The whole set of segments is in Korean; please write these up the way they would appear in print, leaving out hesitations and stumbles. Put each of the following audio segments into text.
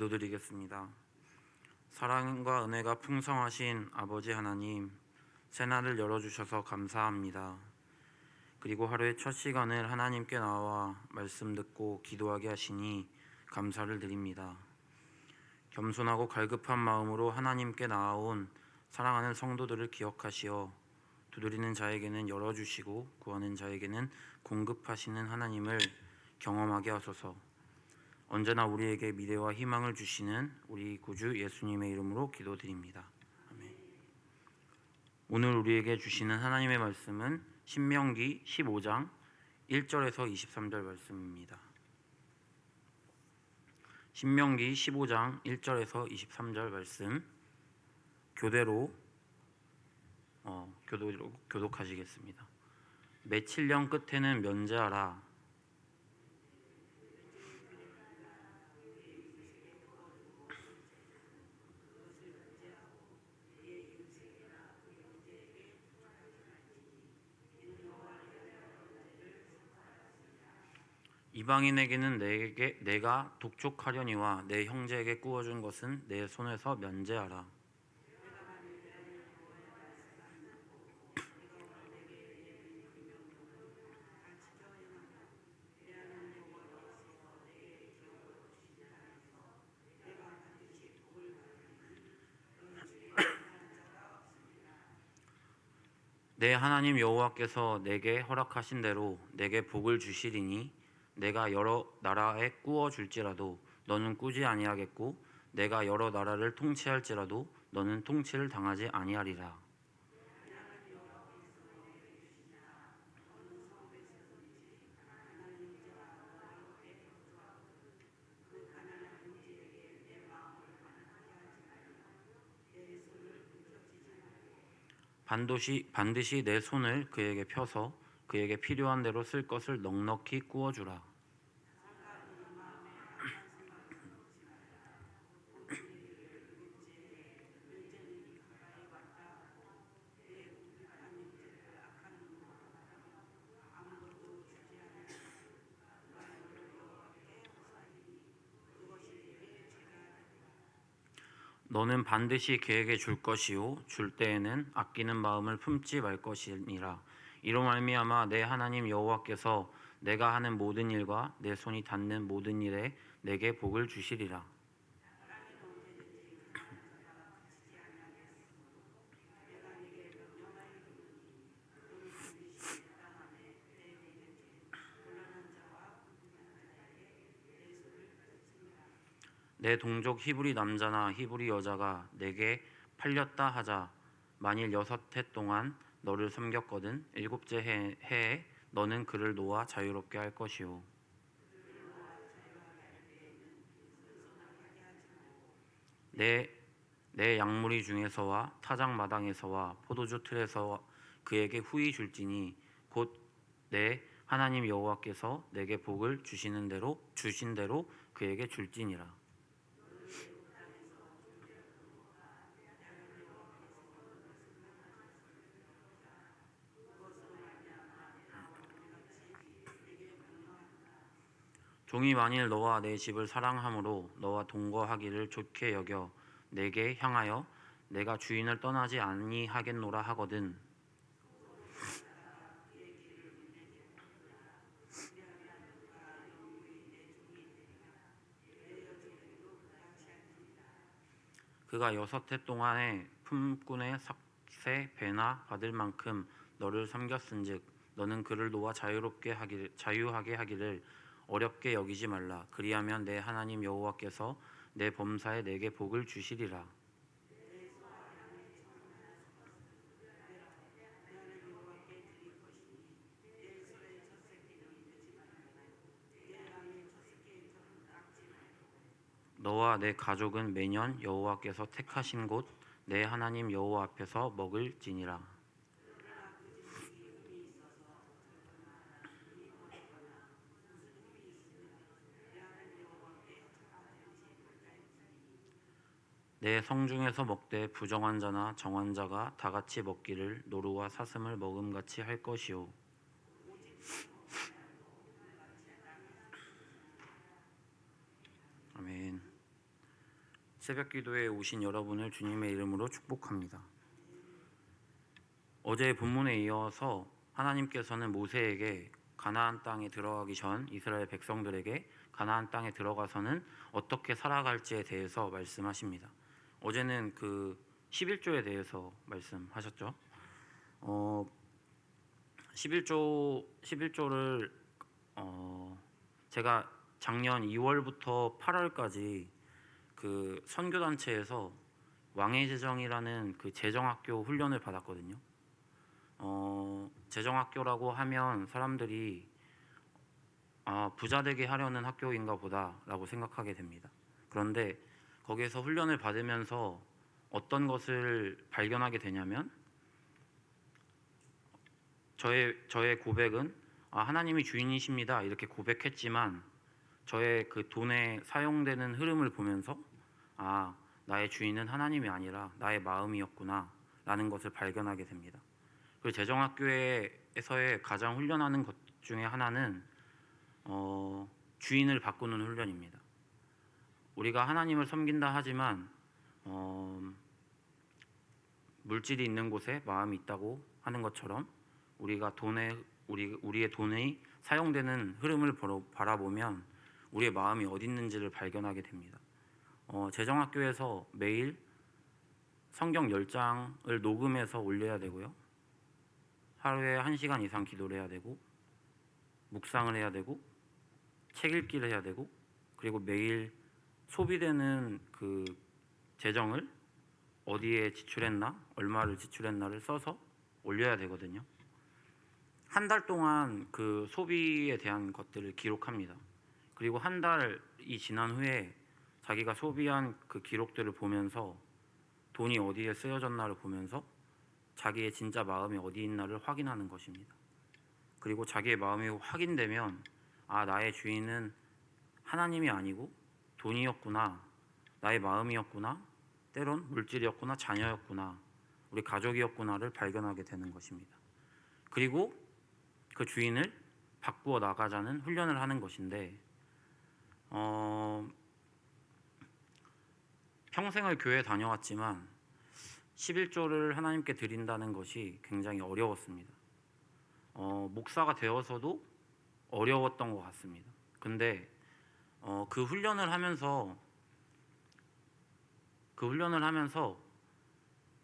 기도드리겠습니다. 사랑과 은혜가 풍성하신 아버지 하나님, 새날을 열어주셔서 감사합니다. 그리고 하루의 첫 시간을 하나님께 나와 말씀 듣고 기도하게 하시니 감사를 드립니다. 겸손하고 갈급한 마음으로 하나님께 나아온 사랑하는 성도들을 기억하시어 두드리는 자에게는 열어주시고 구하는 자에게는 공급하시는 하나님을 경험하게 하소서. 언제나 우리에게 미래와 희망을 주시는 우리 구주 예수님의 이름으로 기도드립니다. 아멘. 오늘 우리에게 주시는 하나님의 말씀은 신명기 15장 1절에서 23절 말씀입니다. 신명기 15장 1절에서 23절 말씀 교독하시겠습니다. 맺힐 년 끝에는 면제하라. 이방인에게는 내가 독촉하려니와 내 형제에게 구워준 것은 내 손에서 면제하라. 내 하나님 여호와께서 내게 허락하신 대로 내게 복을 주시리니 내가 여러 나라에 꾸어 줄지라도 너는 꾸지 아니하겠고 내가 여러 나라를 통치할지라도 너는 통치를 당하지 아니하리라. 반드시 내 손을 그에게 펴서 그에게 필요한 대로 쓸 것을 넉넉히 꾸어 주라. 너는 반드시 그에게 줄 것이요 줄 때에는 아끼는 마음을 품지 말 것이니라. 이로 말미암아 내 하나님 여호와께서 내가 하는 모든 일과 내 손이 닿는 모든 일에 내게 복을 주시리라. 내 동족 히브리 남자나 히브리 여자가 내게 팔렸다 하자 만일 6해 동안 너를 섬겼거든 7째 해에 너는 그를 놓아 자유롭게 할 것이요 내 양무리 중에서와 타작 마당에서와 포도주 틀에서 그에게 후히 줄지니 곧 내 하나님 여호와께서 내게 복을 주신 대로 그에게 줄지니라. 종이 만일 너와 내 집을 사랑함으로 너와 동거하기를 좋게 여겨 내게 향하여 내가 주인을 떠나지 아니하겠노라 하거든 그가 6해 동안에 품꾼의 삭새 배나 받을 만큼 너를 섬겼은즉 너는 그를 놓아 자유하게 하기를 어렵게 여기지 말라. 그리하면 내 하나님 여호와께서 내 범사에 내게 복을 주시리라. 너와 내 가족은 매년 여호와께서 택하신 곳 내 하나님 여호와 앞에서 먹을지니라. 내 성중에서 먹되 부정한 자나 정한 자가 다 같이 먹기를 노루와 사슴을 먹음같이 할 것이요 아멘. 새벽 기도에 오신 여러분을 주님의 이름으로 축복합니다. 어제 본문에 이어서 하나님께서는 모세에게 가나안 땅에 들어가기 전 이스라엘 백성들에게 가나안 땅에 들어가서는 어떻게 살아갈지에 대해서 말씀하십니다. 어제는 그 11조에 대해서 말씀하셨죠. 11조를 제가 작년 2월부터 8월까지 그 선교단체에서 왕의 제정이라는 그 제정학교 훈련을 받았거든요. 제정학교라고 하면 사람들이 부자 되게 하려는 학교인가 보다라고 생각하게 됩니다. 그런데 거기에서 훈련을 받으면서 어떤 것을 발견하게 되냐면 저의 고백은 하나님이 주인이십니다 이렇게 고백했지만 저의 그 돈에 사용되는 흐름을 보면서 나의 주인은 하나님이 아니라 나의 마음이었구나 라는 것을 발견하게 됩니다. 그리고 제정학교에서의 가장 훈련하는 것 중에 하나는 주인을 바꾸는 훈련입니다. 우리가 하나님을 섬긴다 하지만 물질이 있는 곳에 마음이 있다고 하는 것처럼 우리의 돈이 사용되는 흐름을 바라보면 우리의 마음이 어디 있는지를 발견하게 됩니다. 제정학교에서 매일 성경 10장을 녹음해서 올려야 되고요. 하루에 1시간 이상 기도를 해야 되고 묵상을 해야 되고 책 읽기를 해야 되고 그리고 매일 소비되는 그 재정을 어디에 지출했나 얼마를 지출했나를 써서 올려야 되거든요. 한 달 동안 그 소비에 대한 것들을 기록합니다. 그리고 한 달이 지난 후에 자기가 소비한 그 기록들을 보면서 돈이 어디에 쓰여졌나를 보면서 자기의 진짜 마음이 어디 있나를 확인하는 것입니다. 그리고 자기의 마음이 확인되면 나의 주인은 하나님이 아니고 돈이었구나, 나의 마음이었구나, 때론 물질이었구나, 자녀였구나, 우리 가족이었구나를 발견하게 되는 것입니다. 그리고 그 주인을 바꾸어 나가자는 훈련을 하는 것인데 평생을 교회 다녀왔지만 11조를 하나님께 드린다는 것이 굉장히 어려웠습니다. 목사가 되어서도 어려웠던 것 같습니다. 근데 그 훈련을 하면서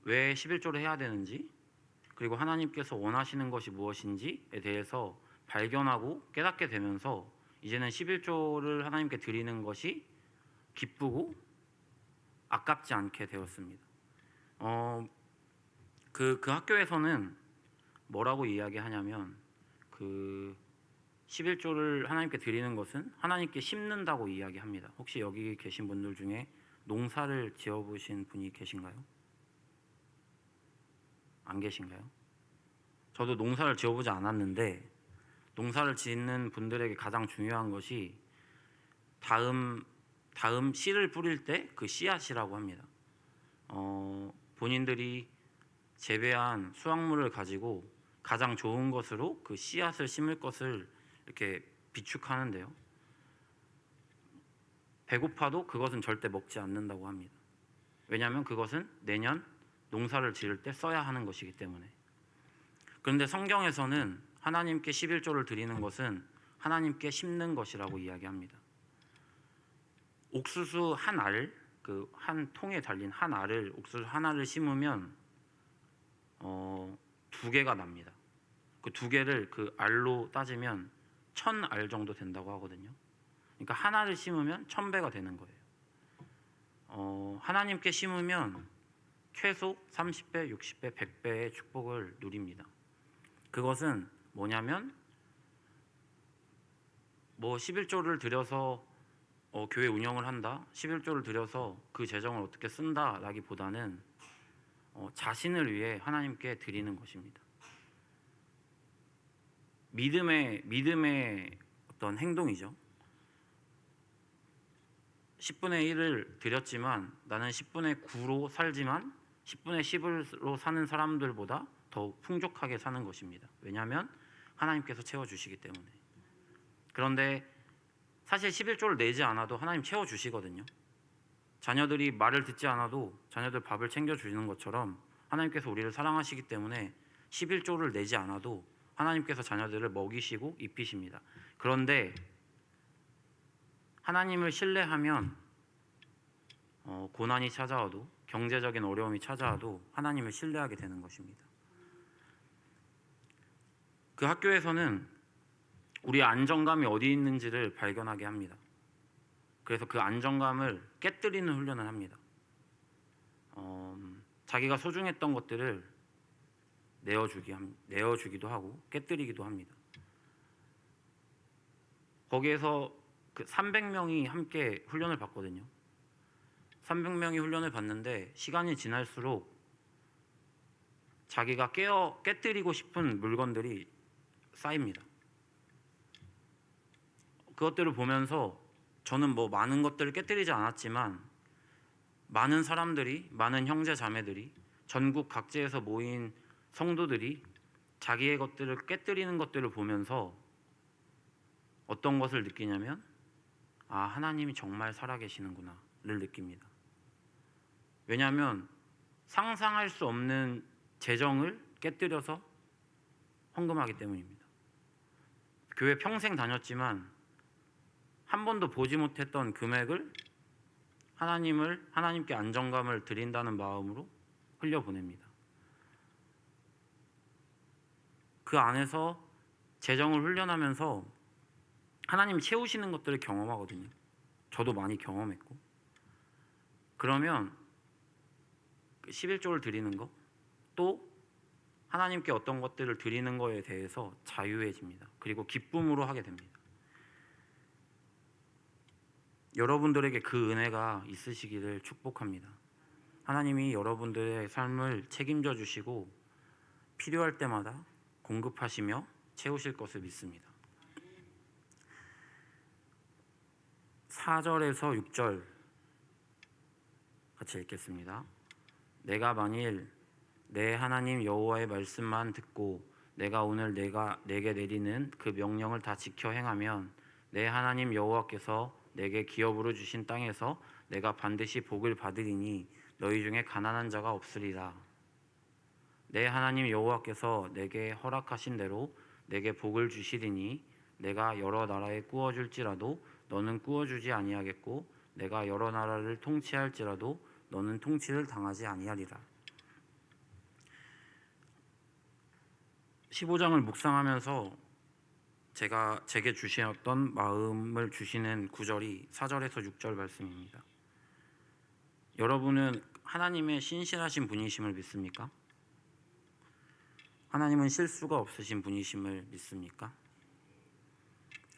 왜 11조를 해야 되는지 그리고 하나님께서 원하시는 것이 무엇인지에 대해서 발견하고 깨닫게 되면서 이제는 11조를 하나님께 드리는 것이 기쁘고 아깝지 않게 되었습니다. 그 학교에서는 뭐라고 이야기하냐면 그 11조를 하나님께 드리는 것은 하나님께 심는다고 이야기합니다. 혹시 여기 계신 분들 중에 농사를 지어보신 분이 계신가요? 안 계신가요? 저도 농사를 지어보지 않았는데 농사를 짓는 분들에게 가장 중요한 것이 다음 씨를 뿌릴 때 그 씨앗이라고 합니다. 본인들이 재배한 수확물을 가지고 가장 좋은 것으로 그 씨앗을 심을 것을 이렇게 비축하는데요. 배고파도 그것은 절대 먹지 않는다고 합니다. 왜냐하면 그것은 내년 농사를 지을 때 써야 하는 것이기 때문에. 그런데 성경에서는 하나님께 11조를 드리는 것은 하나님께 심는 것이라고 이야기합니다. 옥수수 한 알, 그 한 통에 달린 한 알을 옥수수 하나를 심으면 2개가 납니다. 그 2개를 그 알로 따지면 1000알 정도 된다고 하거든요. 그러니까 하나를 심으면 1000배가 되는 거예요. 하나님께 심으면 최소 30배, 60배, 100배의 축복을 누립니다. 그것은 뭐냐면 11조를 들여서 교회 운영을 한다, 11조를 들여서 그 재정을 어떻게 쓴다라기보다는 자신을 위해 하나님께 드리는 것입니다. 믿음의 어떤 행동이죠. 10분의 1을 드렸지만 나는 10분의 9로 살지만 10분의 10으로 사는 사람들보다 더 풍족하게 사는 것입니다. 왜냐하면 하나님께서 채워주시기 때문에. 그런데 사실 11조를 내지 않아도 하나님 채워주시거든요. 자녀들이 말을 듣지 않아도 자녀들 밥을 챙겨주는 것처럼 하나님께서 우리를 사랑하시기 때문에 11조를 내지 않아도 하나님께서 자녀들을 먹이시고 입히십니다. 그런데 하나님을 신뢰하면 고난이 찾아와도, 경제적인 어려움이 찾아와도 하나님을 신뢰하게 되는 것입니다. 그 학교에서는 우리의 안정감이 어디 있는지를 발견하게 합니다. 그래서 그 안정감을 깨뜨리는 훈련을 합니다. 자기가 소중했던 것들을 내어주기도 하고 깨뜨리기도 합니다. 거기에서 그 300명이 함께 훈련을 받거든요. 300명이 훈련을 받는데 시간이 지날수록 자기가 깨뜨리고 싶은 물건들이 쌓입니다. 그것들을 보면서 저는 뭐 많은 것들을 깨뜨리지 않았지만 많은 사람들이, 많은 형제 자매들이, 전국 각지에서 모인 성도들이 자기의 것들을 깨뜨리는 것들을 보면서 어떤 것을 느끼냐면 하나님이 정말 살아계시는구나를 느낍니다. 왜냐하면 상상할 수 없는 재정을 깨뜨려서 헌금하기 때문입니다. 교회 평생 다녔지만 한 번도 보지 못했던 금액을 하나님께 안정감을 드린다는 마음으로 흘려보냅니다. 그 안에서 재정을 훈련하면서 하나님 채우시는 것들을 경험하거든요. 저도 많이 경험했고. 그러면 11조를 드리는 거, 또 하나님께 어떤 것들을 드리는 거에 대해서 자유해집니다. 그리고 기쁨으로 하게 됩니다. 여러분들에게 그 은혜가 있으시기를 축복합니다. 하나님이 여러분들의 삶을 책임져 주시고 필요할 때마다 공급하시며 채우실 것을 믿습니다. 4절에서 6절 같이 읽겠습니다. 내가 만일 내 하나님 여호와의 말씀만 듣고 내가 오늘 내게 내리는 그 명령을 다 지켜 행하면 내 하나님 여호와께서 내게 기업으로 주신 땅에서 내가 반드시 복을 받으리니 너희 중에 가난한 자가 없으리라. 내 하나님 여호와께서 내게 허락하신 대로 내게 복을 주시리니 내가 여러 나라에 꾸어줄지라도 너는 꾸어주지 아니하겠고 내가 여러 나라를 통치할지라도 너는 통치를 당하지 아니하리라. 15장을 묵상하면서 제게 주셨던 마음을 주시는 구절이 4절에서 6절 말씀입니다. 여러분은 하나님의 신실하신 분이심을 믿습니까? 하나님은 실수가 없으신 분이심을 믿습니까?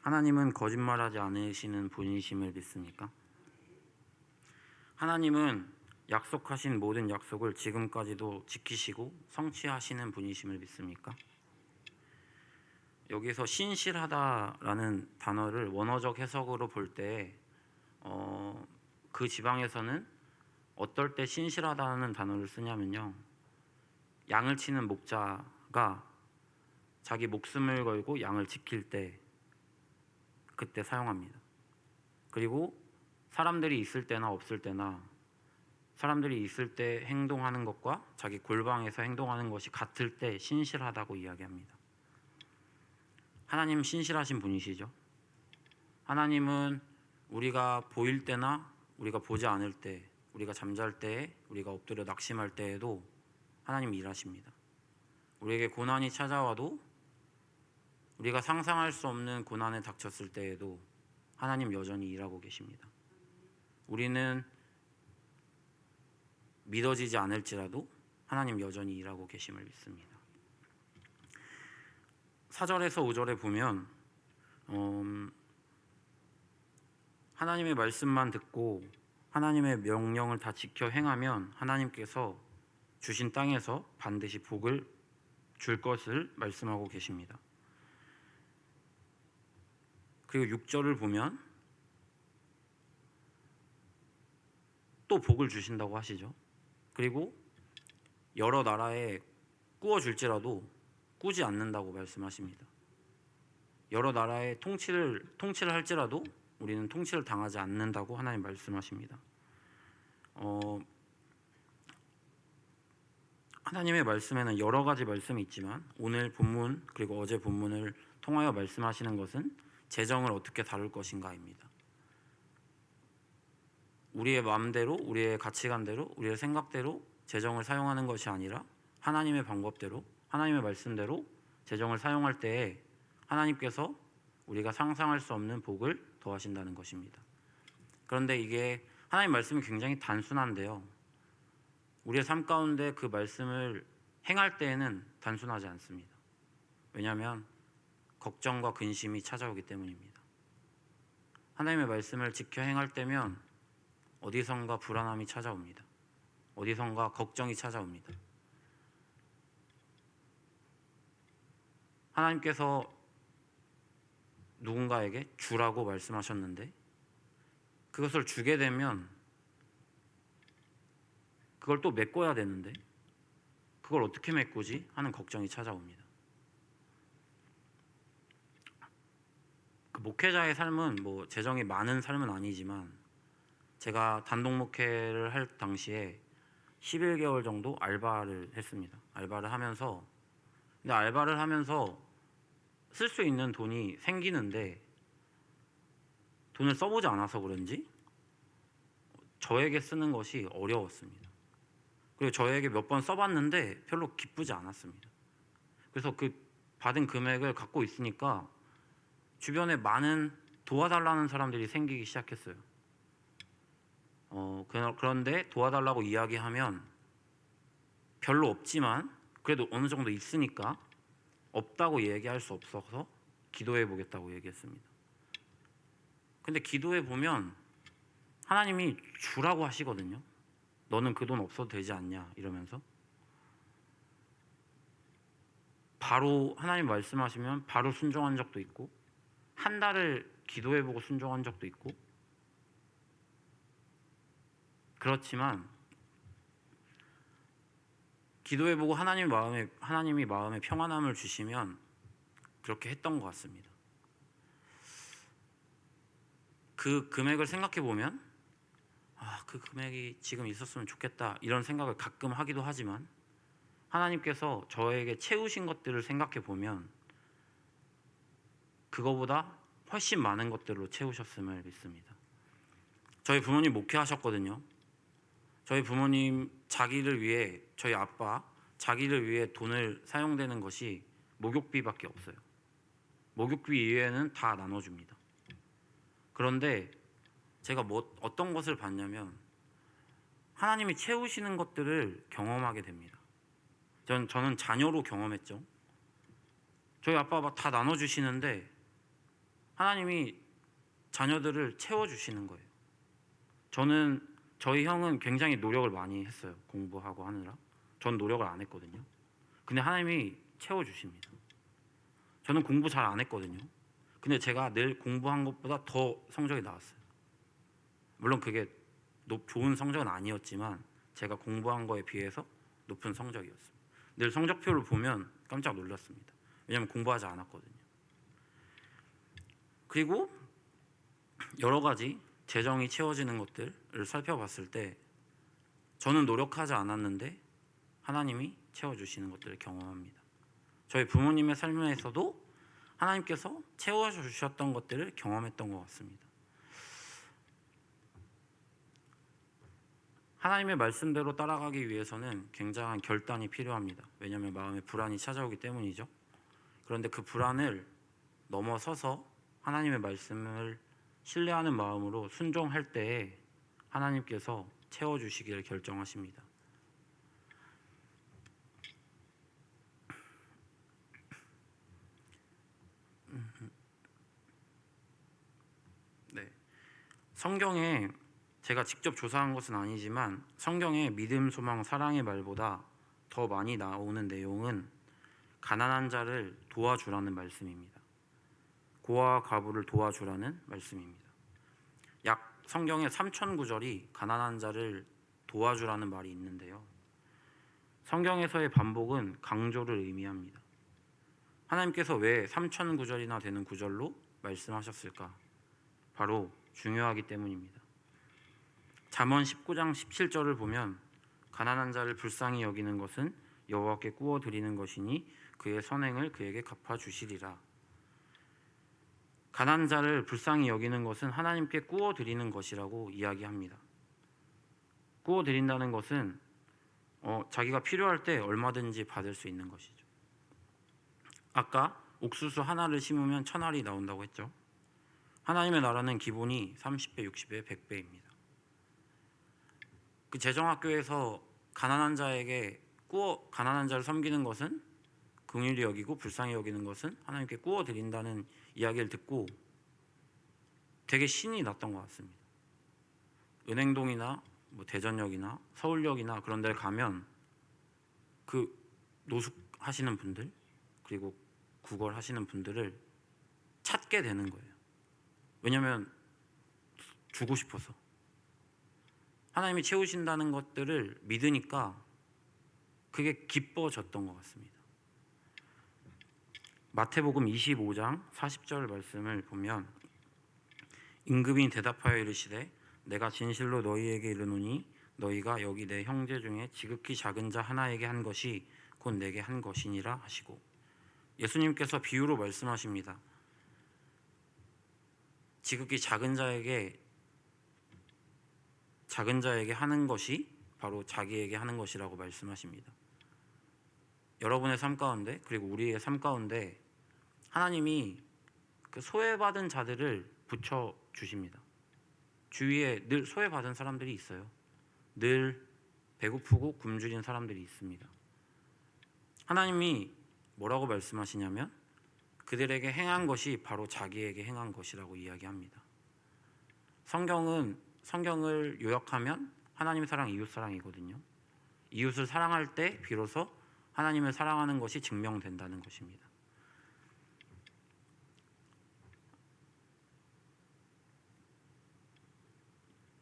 하나님은 거짓말하지 않으시는 분이심을 믿습니까? 하나님은 약속하신 모든 약속을 지금까지도 지키시고 성취하시는 분이심을 믿습니까? 여기서 신실하다라는 단어를 원어적 해석으로 볼 때 그 지방에서는 어떨 때 신실하다는 단어를 쓰냐면요, 양을 치는 목자가 자기 목숨을 걸고 양을 지킬 때 그때 사용합니다. 그리고 사람들이 있을 때나 없을 때나 사람들이 있을 때 행동하는 것과 자기 골방에서 행동하는 것이 같을 때 신실하다고 이야기합니다. 하나님 신실하신 분이시죠. 하나님은 우리가 보일 때나 우리가 보지 않을 때, 우리가 잠잘 때, 우리가 엎드려 낙심할 때에도 하나님 일하십니다. 우리에게 고난이 찾아와도, 우리가 상상할 수 없는 고난에 닥쳤을 때에도 하나님 여전히 일하고 계십니다. 우리는 믿어지지 않을지라도 하나님 여전히 일하고 계심을 믿습니다. 4절에서 5절에 보면 하나님의 말씀만 듣고 하나님의 명령을 다 지켜 행하면 하나님께서 주신 땅에서 반드시 복을 줄 것을 말씀하고 계십니다. 그리고 6절을 보면 또 복을 주신다고 하시죠. 그리고 여러 나라에 꾸어줄지라도 꾸지 않는다고 말씀하십니다. 여러 나라의 통치를 할지라도 우리는 통치를 당하지 않는다고 하나님 말씀하십니다. 하나님의 말씀에는 여러 가지 말씀이 있지만 오늘 본문 그리고 어제 본문을 통하여 말씀하시는 것은 재정을 어떻게 다룰 것인가입니다. 우리의 마음대로, 우리의 가치관대로, 우리의 생각대로 재정을 사용하는 것이 아니라 하나님의 방법대로, 하나님의 말씀대로 재정을 사용할 때에 하나님께서 우리가 상상할 수 없는 복을 더하신다는 것입니다. 그런데 이게 하나님 말씀이 굉장히 단순한데요. 우리의 삶 가운데 그 말씀을 행할 때에는 단순하지 않습니다. 왜냐하면 걱정과 근심이 찾아오기 때문입니다. 하나님의 말씀을 지켜 행할 때면 어디선가 불안함이 찾아옵니다. 어디선가 걱정이 찾아옵니다. 하나님께서 누군가에게 주라고 말씀하셨는데 그것을 주게 되면 그걸 또 메꿔야 되는데 그걸 어떻게 메꾸지 하는 걱정이 찾아옵니다. 그 목회자의 삶은 뭐 재정이 많은 삶은 아니지만 제가 단독 목회를 할 당시에 11개월 정도 알바를 했습니다. 알바를 하면서 근데 알바를 하면서 쓸 수 있는 돈이 생기는데 돈을 써보지 않아서 그런지 저에게 쓰는 것이 어려웠습니다. 그리고 저에게 몇 번 써봤는데 별로 기쁘지 않았습니다. 그래서 그 받은 금액을 갖고 있으니까 주변에 많은 도와달라는 사람들이 생기기 시작했어요. 그런데 도와달라고 이야기하면 별로 없지만 그래도 어느 정도 있으니까 없다고 얘기할 수 없어서 기도해 보겠다고 얘기했습니다. 근데 기도해 보면 하나님이 주라고 하시거든요. 너는 그 돈 없어도 되지 않냐 이러면서 바로 하나님 말씀하시면 바로 순종한 적도 있고 한 달을 기도해 보고 순종한 적도 있고 그렇지만 기도해 보고 하나님이 마음에 평안함을 주시면 그렇게 했던 것 같습니다. 그 금액을 생각해 보면 그 금액이 지금 있었으면 좋겠다 이런 생각을 가끔 하기도 하지만 하나님께서 저에게 채우신 것들을 생각해 보면 그거보다 훨씬 많은 것들로 채우셨음을 믿습니다. 저희 부모님 목회하셨거든요. 저희 부모님 자기를 위해 저희 아빠 자기를 위해 돈을 사용되는 것이 목욕비밖에 없어요. 목욕비 이외에는 다 나눠줍니다. 그런데 제가 어떤 것을 봤냐면 하나님이 채우시는 것들을 경험하게 됩니다. 저는 자녀로 경험했죠. 저희 아빠가 다 나눠주시는데 하나님이 자녀들을 채워주시는 거예요. 저희 형은 굉장히 노력을 많이 했어요. 공부하고 하느라. 전 노력을 안 했거든요. 근데 하나님이 채워주십니다. 저는 공부 잘 안 했거든요. 근데 제가 늘 공부한 것보다 더 성적이 나왔어요. 물론 그게 좋은 성적은 아니었지만 제가 공부한 거에 비해서 높은 성적이었어요. 늘 성적표를 보면 깜짝 놀랐습니다. 왜냐하면 공부하지 않았거든요. 그리고 여러 가지 재정이 채워지는 것들을 살펴봤을 때 저는 노력하지 않았는데 하나님이 채워주시는 것들을 경험합니다. 저희 부모님의 삶에서도 하나님께서 채워주셨던 것들을 경험했던 것 같습니다. 하나님의 말씀대로 따라가기 위해서는 굉장한 결단이 필요합니다. 왜냐하면 마음에 불안이 찾아오기 때문이죠. 그런데 그 불안을 넘어서서 하나님의 말씀을 신뢰하는 마음으로 순종할 때에 하나님께서 채워주시기를 결정하십니다. 네. 성경에 제가 직접 조사한 것은 아니지만 성경에 믿음, 소망, 사랑의 말보다 더 많이 나오는 내용은 가난한 자를 도와주라는 말씀입니다. 고아와 과부를 도와주라는 말씀입니다. 약 성경에 3,000구절이 가난한 자를 도와주라는 말이 있는데요. 성경에서의 반복은 강조를 의미합니다. 하나님께서 왜 3,000구절이나 되는 구절로 말씀하셨을까? 바로 중요하기 때문입니다. 잠언 19장 17절을 보면 가난한 자를 불쌍히 여기는 것은 여호와께 구워 드리는 것이니 그의 선행을 그에게 갚아 주시리라. 가난한 자를 불쌍히 여기는 것은 하나님께 구워 드리는 것이라고 이야기합니다. 구워 드린다는 것은 자기가 필요할 때 얼마든지 받을 수 있는 것이죠. 아까 옥수수 하나를 심으면 1000알이 나온다고 했죠. 하나님의 나라는 기본이 30배, 60배, 100배입니다. 그 재정학교에서 가난한 자를 섬기는 것은 긍휼히 여기고 불쌍히 여기는 것은 하나님께 구워 드린다는 이야기를 듣고 되게 신이 났던 것 같습니다. 은행동이나 대전역이나 서울역이나 그런 데 가면 그 노숙하시는 분들 그리고 구걸하시는 분들을 찾게 되는 거예요. 왜냐하면 주고 싶어서. 하나님이 채우신다는 것들을 믿으니까 그게 기뻐졌던 것 같습니다. 마태복음 25장 40절 말씀을 보면 임금이 대답하여 이르시되 내가 진실로 너희에게 이르노니 너희가 여기 내 형제 중에 지극히 작은 자 하나에게 한 것이 곧 내게 한 것이니라 하시고, 예수님께서 비유로 말씀하십니다. 지극히 작은 자에게 하는 것이 바로 자기에게 하는 것이라고 말씀하십니다. 여러분의 삶 가운데 그리고 우리의 삶 가운데 하나님이 그 소외받은 자들을 붙여 주십니다. 주위에 늘 소외받은 사람들이 있어요. 늘 배고프고 굶주린 사람들이 있습니다. 하나님이 뭐라고 말씀하시냐면 그들에게 행한 것이 바로 자기에게 행한 것이라고 이야기합니다. 성경을 요약하면 하나님의 사랑, 이웃 사랑이거든요. 이웃을 사랑할 때 비로소 하나님을 사랑하는 것이 증명된다는 것입니다.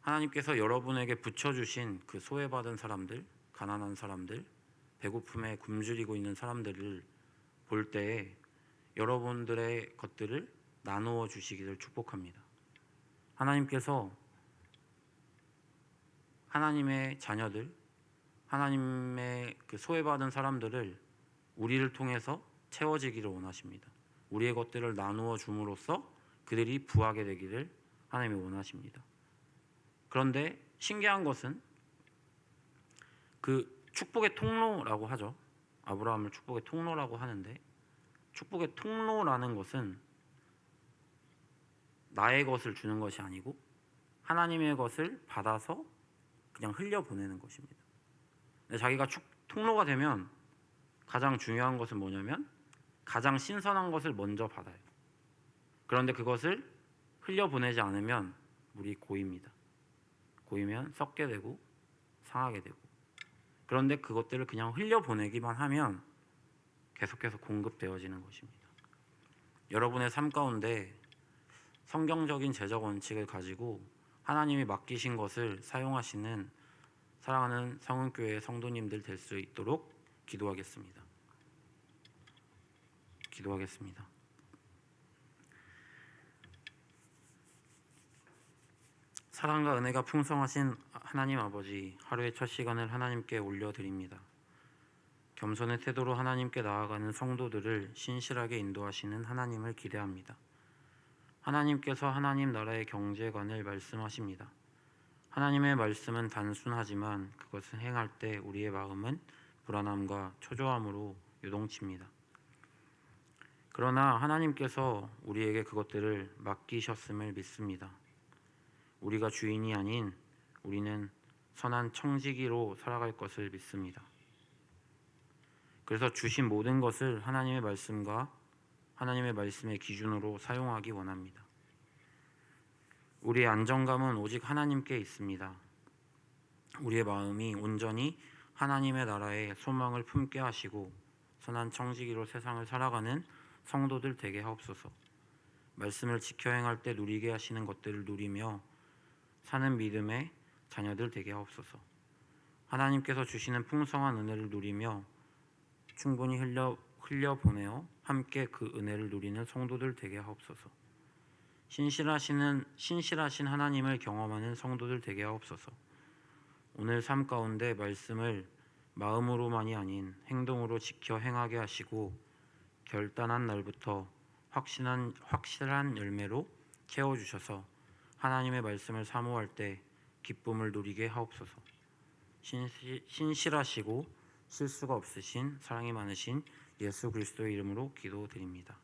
하나님께서 여러분에게 붙여주신 그 소외받은 사람들, 가난한 사람들, 배고픔에 굶주리고 있는 사람들을 볼 때에 여러분들의 것들을 나누어 주시기를 축복합니다. 하나님께서 하나님의 자녀들, 하나님의 그 소외받은 사람들을 우리를 통해서 채워지기를 원하십니다. 우리의 것들을 나누어 줌으로써 그들이 부하게 되기를 하나님이 원하십니다. 그런데 신기한 것은 그 축복의 통로라고 하죠. 아브라함을 축복의 통로라고 하는데, 축복의 통로라는 것은 나의 것을 주는 것이 아니고 하나님의 것을 받아서 그냥 흘려보내는 것입니다. 자기가 통로가 되면 가장 중요한 것은 뭐냐면 가장 신선한 것을 먼저 받아요. 그런데 그것을 흘려보내지 않으면 물이 고입니다. 고이면 썩게 되고 상하게 되고, 그런데 그것들을 그냥 흘려보내기만 하면 계속해서 공급되어지는 것입니다. 여러분의 삶 가운데 성경적인 제적 원칙을 가지고 하나님이 맡기신 것을 사용하시는 사랑하는 성은교회 성도님들 될 수 있도록 기도하겠습니다. 사랑과 은혜가 풍성하신 하나님 아버지, 하루의 첫 시간을 하나님께 올려드립니다. 겸손의 태도로 하나님께 나아가는 성도들을 신실하게 인도하시는 하나님을 기대합니다. 하나님께서 하나님 나라의 경제관을 말씀하십니다. 하나님의 말씀은 단순하지만 그것을 행할 때 우리의 마음은 불안함과 초조함으로 요동칩니다. 그러나 하나님께서 우리에게 그것들을 맡기셨음을 믿습니다. 우리가 주인이 아닌 우리는 선한 청지기로 살아갈 것을 믿습니다. 그래서 주신 모든 것을 하나님의 말씀과 하나님의 말씀의 기준으로 사용하기 원합니다. 우리의 안정감은 오직 하나님께 있습니다. 우리의 마음이 온전히 하나님의 나라의 소망을 품게 하시고 선한 청지기로 세상을 살아가는 성도들 되게 하옵소서. 말씀을 지켜 행할 때 누리게 하시는 것들을 누리며 사는 믿음의 자녀들 되게 하옵소서. 하나님께서 주시는 풍성한 은혜를 누리며 충분히 흘려보내어 함께 그 은혜를 누리는 성도들 되게 하옵소서. 신실하신 하나님을 경험하는 성도들 되게 하옵소서. 오늘 삶 가운데 말씀을 마음으로만이 아닌 행동으로 지켜 행하게 하시고 결단한 날부터 확실한 열매로 채워주셔서 하나님의 말씀을 사모할 때 기쁨을 누리게 하옵소서. 신실하시고 실수가 없으신 사랑이 많으신 예수 그리스도의 이름으로 기도드립니다.